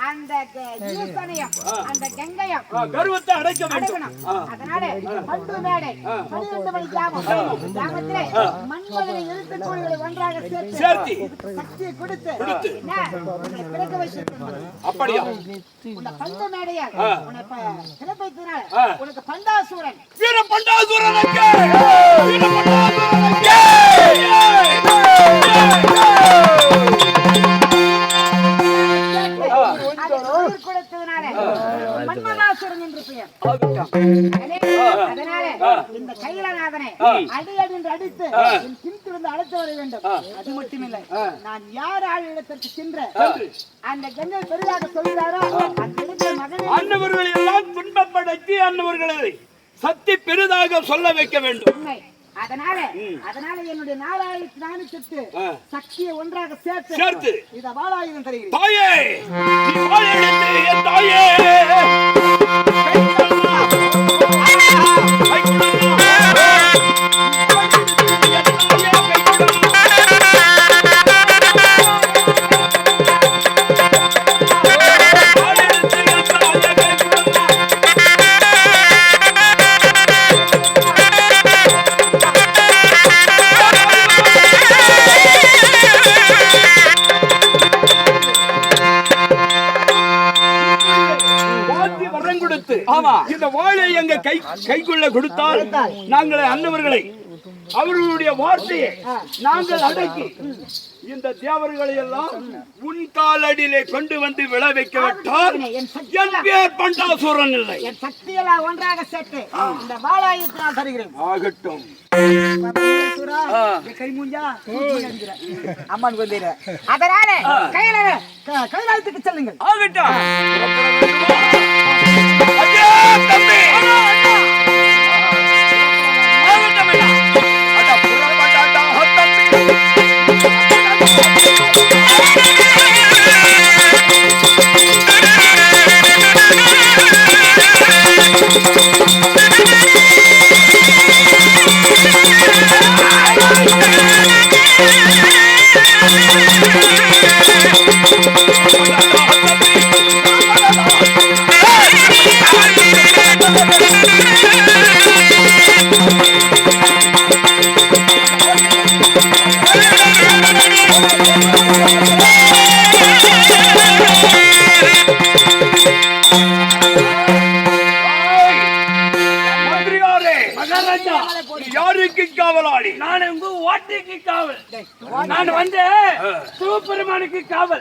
அந்த ஈசனையும் அந்த கங்கையும் கர்வத்தை அடைக்க வேண்டும். அதனால பண்டு மேடை 12 மணி கிராமத்திலே மண்மலையை எழுத்து கோழிகளை ஒன்றாக சேர்த்து சக்தியை கொடுத்து பிறக்க வைத்திருக்கிறது. அப்படியா? உன்னை பண்டு மேடையால் உன்னை பிறப்பித்தனால உனக்கு பண்டாசூரன் வீர பண்டாசூரனுக்கு வீர பண்டாசூரனுக்கு மன்மதாசுரன் என்று பெயர். அதனால இந்த கைலாநாதனை அடி அடி என்று அடித்து என் பின்திருந்து அழைத்து வர வேண்டும். அது மட்டுமில்லை, நான் யார் ஆள் இடத்திற்கு சென்ற அந்த கங்கை பெரிதாக சொல்கிறாரோ அந்த இடத்தில் மகனை அன்னவர்களை எல்லாம் துன்பப்படுத்தி அன்னவர்களை சக்தி பெரிதாக சொல்ல வைக்க வேண்டும். அதனால என்னுடைய 4400 சக்தியை ஒன்றாக சேர்த்து இத வாளாயுதம் தருகிறேன். தாயே, நீ வாளெடுத்து என் தாயே இந்த வாளை எங்க கைக்குள்ள கொடுத்தால் நாங்கள் அன்னவர்களை அவர்களுடைய வார்த்தையை நாங்கள் அடக்கி இந்த தேவர்களை எல்லாம் உன் காலடியிலே கொண்டு வந்து விழ வைக்க விட்டால் என் பேர் பண்டாசூரன் இல்லை. என் சக்தியெல்லாம் ஒன்றாக சேர்த்து இந்த வாளாயுதத்தினால் தருகிறேன். ஆகட்டும். அம்மன் கொண்டீர. அதனால கைலாயத்துக்கு செல்லுங்கள். ஆகட்டும். யாருக்கு காவலாளி? நான் உங்க ஓட்டிக்கு காவல். நான் வந்து சிவபெருமானுக்கு காவல்.